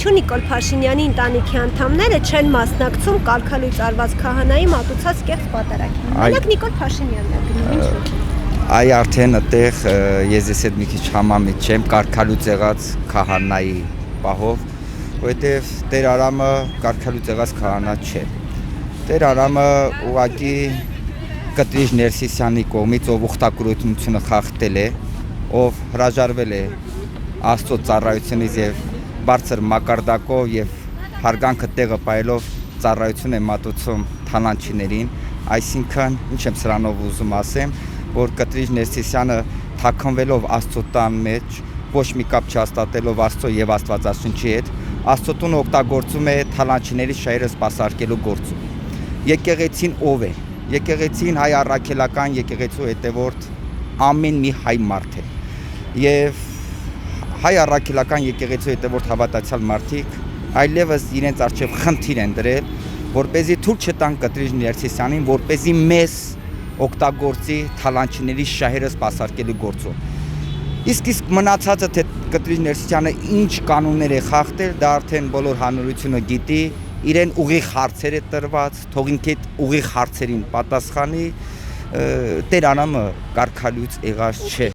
ինչու Նիկոլ Փաշինյանի ընտանիքի անդամները չեն մասնակցում կարգալույծ արված քահանայի մատուցած կեղծ պատարագին։ Միակ Նիկոլ Փաշինյանն է գնում, ինչու՞։ Այ արդեն այդտեղ ես այդ մի քիչ համամիտ չեմ կարգալույծ եղած քահանայի պահով, որովհետև Տեր Արամը կարգալույծ եղած քահանա չէ։ Տեր Արամը ուղղակի Կտրիժ Ներսիսյանի կողմից ով ուխտակուրությունը խախտել է, ով հրաժարվել է Աստծո ծառայությունից եւ բարձր մակարդակով եւ հարգանքը տեղը պայելով ծառայություն է մատուցում թալանչիներին, այսինքն ինչ եմ սրանով ուզում ասեմ, որ Կտրիժ Ներսիսյանը թաքնվելով Աստծո տան մեջ, ոչ մի կապ չհաստատելով Աստծո եւ Աստվածաշնչի հետ, Աստծո տունը օգտագործում է թալանչիների շահերը սպասարկելու գործում։ Եկեղեցին ով է։ Եկեղեցին հայ առաքելական եկեղեցու հետևորդ ամեն մի հայ մարդ է։ Եվ հայ առաքելական եկեղեցու հետևորդ հավատացյալ մարդիկ այլևս իրենց առջև խնդիր են դրել, որպեսզի թույլ չտան Կտրիժ Ներսիսյանին, որպեսզի մեզ օգտագործի թալանչիների շահերը սպասարկելու գործում։ Իսկ մնացածը թե Կտրիժ Ներսիսյանը ինչ կանոններ է խախտել, դա արդեն բոլոր հանրությունը գիտի, իրեն ուղիղ հարցեր է տրված, թող ինքը ուղիղ հարցերին պատասխանի, Տեր Արամը կարգալույծ եղած չէ։